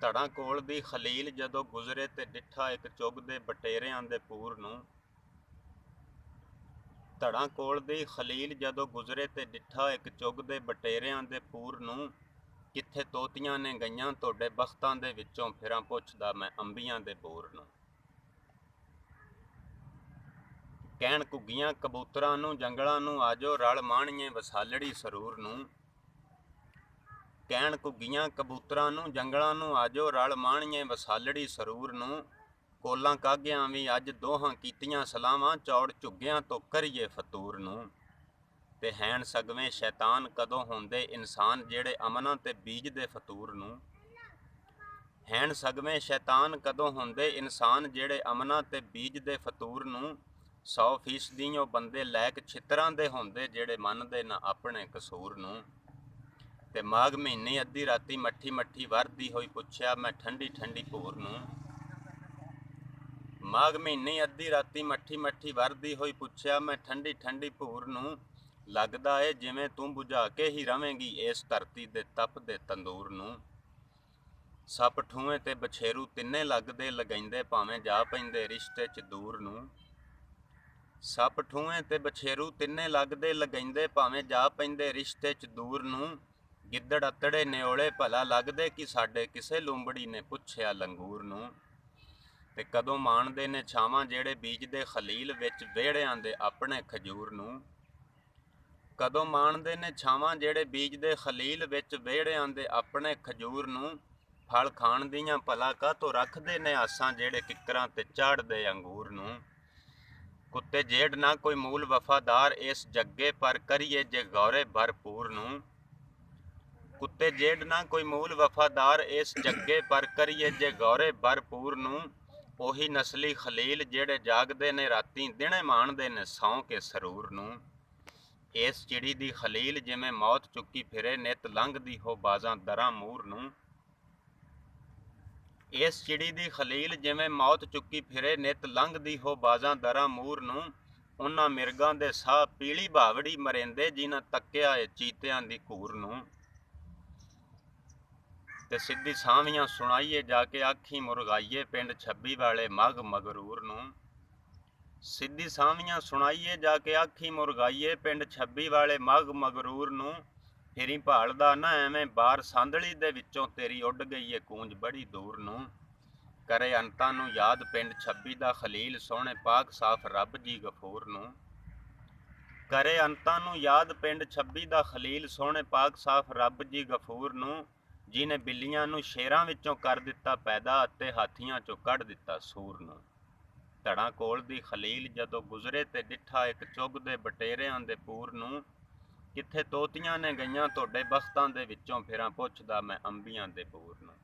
ਧੜਾਂ ਕੋਲ ਦੀ ਖਲੀਲ ਜਦੋਂ ਗੁਜ਼ਰੇ ਤੇ ਡਿੱਠਾ ਇੱਕ ਚੁੱਗਦੇ ਬਟੇਰਿਆਂ ਦੇ ਪੂਰ ਨੂੰ। ਧੜਾਂ ਕੋਲ ਦੀ ਖਲੀਲ ਜਦੋਂ ਗੁਜ਼ਰੇ ਤੇ ਡਿੱਠਾ ਇੱਕ ਚੁੱਗਦੇ ਬਟੇਰਿਆਂ ਦੇ ਪੂਰ ਨੂੰ। ਕਿੱਥੇ ਤੋਤੀਆਂ ਨੇ ਗਈਆਂ ਤੁਹਾਡੇ ਬਖਤਾਂ ਦੇ ਵਿੱਚੋਂ, ਫਿਰਾਂ ਪੁੱਛਦਾ ਮੈਂ ਅੰਬੀਆਂ ਦੇ ਬੂਰ ਨੂੰ। ਕਹਿਣ ਘੁੱਗੀਆਂ ਕਬੂਤਰਾਂ ਨੂੰ ਜੰਗਲਾਂ ਨੂੰ, ਆਜੋ ਰਲ ਮਾਣੀਏ ਵਸਾਲੜੀ ਸਰੂਰ ਨੂੰ। ਕਹਿਣ ਘੁੱਗੀਆਂ ਕਬੂਤਰਾਂ ਨੂੰ ਜੰਗਲਾਂ ਨੂੰ, ਆਜੋ ਰਲ ਮਾਣੀਏ ਵਸਾਲੜੀ ਸਰੂਰ ਨੂੰ। ਕੋਲਾਂ ਕਾਗਿਆਂ ਵੀ ਅੱਜ ਦੋਹਾਂ ਕੀਤੀਆਂ ਸਲਾਵਾਂ, ਚੌੜ ਝੁੱਗਿਆਂ ਤੋਂ ਕਰੀਏ ਫਤੂਰ ਨੂੰ। ਤੇ ਹੈਣ ਸਗਵੇਂ ਸ਼ੈਤਾਨ ਕਦੋਂ ਹੁੰਦੇ ਇਨਸਾਨ, ਜਿਹੜੇ ਅਮਨਾਂ ਤੇ ਬੀਜਦੇ ਫਤੂਰ ਨੂੰ। ਹੈਣ ਸਗਵੇਂ ਸ਼ੈਤਾਨ ਕਦੋਂ ਹੁੰਦੇ ਇਨਸਾਨ, ਜਿਹੜੇ ਅਮਨਾਂ ਤੇ ਬੀਜਦੇ ਫਤੂਰ ਨੂੰ। 100% ਉਹ ਬੰਦੇ ਲੈਕ ਛਿੱਤਰਾਂ ਦੇ ਹੁੰਦੇ, ਜਿਹੜੇ ਮੰਨਦੇ ਨਾ ਆਪਣੇ ਕਸੂਰ ਨੂੰ। ਤੇ ਮਾਘ ਮਹੀਨੇ ਅੱਧੀ ਰਾਤੀ ਮੱਠੀ ਮੱਠੀ ਵਰਦੀ ਹੋਈ, ਪੁੱਛਿਆ ਮੈਂ ਠੰਡੀ ਠੰਡੀ ਭੂਰ ਨੂੰ। ਮਾਘ ਮਹੀਨੇ ਅੱਧੀ ਰਾਤੀ ਮੱਠੀ ਮੱਠੀ ਵਰਦੀ ਹੋਈ, ਪੁੱਛਿਆ ਮੈਂ ਠੰਡੀ ਠੰਡੀ ਭੂਰ ਨੂੰ। ਲੱਗਦਾ ਏ ਜਿਵੇਂ ਤੂੰ ਬੁਝਾ ਕੇ ਹੀ ਰਵੇਂਗੀ ਇਸ ਧਰਤੀ ਦੇ ਤਪਦੇ ਤੰਦੂਰ ਨੂੰ। ਸੱਪ ਠੂਏ ਤੇ ਬਛੇਰੂ ਤਿੰਨੇ ਲੱਗਦੇ, ਲਗਾਈਂਦੇ ਭਾਵੇਂ ਜਾ ਪੈਂਦੇ ਰਿਸ਼ਤੇ 'ਚ ਦੂਰ ਨੂੰ। ਸੱਪ ਠੂਏ ਤੇ ਬਛੇਰੂ ਤਿੰਨੇ ਲੱਗਦੇ, ਲਗਾਈਂਦੇ ਭਾਵੇਂ ਜਾ ਪੈਂਦੇ ਰਿਸ਼ਤੇ 'ਚ ਦੂਰ ਨੂੰ। ਗਿੱਦੜ ਅਤੜੇ ਨਿਓਲੇ ਭਲਾ ਲੱਗਦੇ, ਕਿ ਸਾਡੇ ਕਿਸੇ ਲੂੰਬੜੀ ਨੇ ਪੁੱਛਿਆ ਲੰਗੂਰ ਨੂੰ। ਤੇ ਕਦੋਂ ਮਾਣਦੇ ਨੇ ਛਾਵਾਂ ਜਿਹੜੇ ਬੀਜਦੇ ਖਲੀਲ ਵਿੱਚ, ਵਿਹੜਿਆਂ ਦੇ ਆਪਣੇ ਖਜੂਰ ਨੂੰ। ਕਦੋਂ ਮਾਣਦੇ ਨੇ ਛਾਵਾਂ ਜਿਹੜੇ ਬੀਜਦੇ ਖਲੀਲ ਵਿੱਚ, ਵਿਹੜਿਆਂ ਦੇ ਆਪਣੇ ਖਜੂਰ ਨੂੰ। ਫਲ ਖਾਣ ਦੀਆਂ ਭਲਾ ਕਾਹਤੋਂ ਰੱਖਦੇ ਨੇ ਆਸਾਂ, ਜਿਹੜੇ ਕਿੱਕਰਾਂ ਤੇ ਚਾੜਦੇ ਅੰਗੂਰ ਨੂੰ। ਕੁੱਤੇ ਜੇਡ ਨਾ ਕੋਈ ਮੂਲ ਵਫਾਦਾਰ ਇਸ ਜੱਗੇ, ਪਰ ਕਰੀਏ ਜੇ ਗੌਰੇ ਭਰਪੂਰ ਨੂੰ। ਕੁੱਤੇ ਜੇਡ ਨਾ ਕੋਈ ਮੂਲ ਵਫਾਦਾਰ ਇਸ ਜੱਗੇ, ਪਰ ਕਰੀਏ ਜੇ ਗੌਰੇ ਭਰਪੂਰ ਨੂੰ। ਉਹੀ ਨਸਲੀ ਖਲੀਲ ਜਿਹੜੇ ਜਾਗਦੇ ਨੇ ਰਾਤੀਂ, ਦਿਨੇ ਮਾਣਦੇ ਨੇ ਸੌਂ ਕੇ ਸਰੂਰ ਨੂੰ। ਇਸ ਚਿੜੀ ਦੀ ਖਲੀਲ ਜਿਵੇਂ ਮੌਤ ਚੁੱਕੀ ਫਿਰੇ, ਨਿਤ ਲੰਘਦੀ ਹੋ ਬਾਜ਼ਾਂ ਦਰਾਂ ਮੂਰ ਨੂੰ। ਇਸ ਚਿੜੀ ਦੀ ਖਲੀਲ ਜਿਵੇਂ ਮੌਤ ਚੁੱਕੀ ਫਿਰੇ, ਨਿਤ ਲੰਘਦੀ ਹੋ ਬਾਜ਼ਾਂ ਦਰਾਂ ਮੂਰ ਨੂੰ। ਉਹਨਾਂ ਮਿਰਗਾਂ ਦੇ ਸਾਹ ਪੀਲੀ ਬਾਵੜੀ ਮਰੇਂਦੇ, ਜਿਨ੍ਹਾਂ ਤੱਕਿਆ ਏ ਚੀਤਿਆਂ ਦੀ ਘੂਰ ਨੂੰ। ਤੇ ਸਿੱਧੀ ਸਾਵੀਆਂ ਸੁਣਾਈਏ ਜਾ ਕੇ ਆਖੀ ਮੁਰਗਾਈਏ, ਪਿੰਡ ਛੱਬੀ ਵਾਲੇ ਮਗ ਮਗਰੂਰ ਨੂੰ। ਸਿੱਧੀ ਸਾਵੀਆਂ ਸੁਣਾਈਏ ਜਾ ਕੇ ਆਖੀ ਮੁਰਗਾਈਏ, ਪਿੰਡ ਛੱਬੀ ਵਾਲੇ ਮਗ ਮਗਰੂਰ ਨੂੰ। ਫਿਰੀ ਭਾਲਦਾ ਨਾ ਐਵੇਂ ਬਾਰ ਸਾਂਦਲੀ ਦੇ ਵਿੱਚੋਂ, ਤੇਰੀ ਉੱਡ ਗਈ ਏ ਕੂੰਜ ਬੜੀ ਦੂਰ ਨੂੰ। ਕਰੇ ਅੰਤਾਂ ਨੂੰ ਯਾਦ ਪਿੰਡ ਛੱਬੀ ਦਾ ਖਲੀਲ, ਸੋਹਣੇ ਪਾਕ ਸਾਫ ਰੱਬ ਜੀ ਗਫੂਰ ਨੂੰ। ਕਰੇ ਅੰਤਾਂ ਨੂੰ ਯਾਦ ਪਿੰਡ ਛੱਬੀ ਦਾ ਖਲੀਲ, ਸੋਹਣੇ ਪਾਕ ਸਾਫ ਰੱਬ ਜੀ ਗਫੂਰ ਨੂੰ। ਜਿਹਨੇ ਬਿੱਲੀਆਂ ਨੂੰ ਸ਼ੇਰਾਂ ਵਿੱਚੋਂ ਕਰ ਦਿੱਤਾ ਪੈਦਾ, ਅਤੇ ਹਾਥੀਆਂ 'ਚੋਂ ਕੱਢ ਦਿੱਤਾ ਸੂਰ ਨੂੰ। ਧੜਾਂ ਕੋਲ ਦੀ ਖਲੀਲ ਜਦੋਂ ਗੁਜ਼ਰੇ ਤੇ ਡਿੱਠਾ ਇੱਕ ਚੁੱਗਦੇ ਬਟੇਰਿਆਂ ਦੇ ਪੂਰ ਨੂੰ। ਕਿੱਥੇ ਤੋਤੀਆਂ ਨੇ ਗਈਆਂ ਤੁਹਾਡੇ ਬਖਤਾਂ ਦੇ ਵਿੱਚੋਂ, ਫਿਰਾਂ ਪੁੱਛਦਾ ਮੈਂ ਅੰਬੀਆਂ ਦੇ ਬੂਰ ਨੂੰ।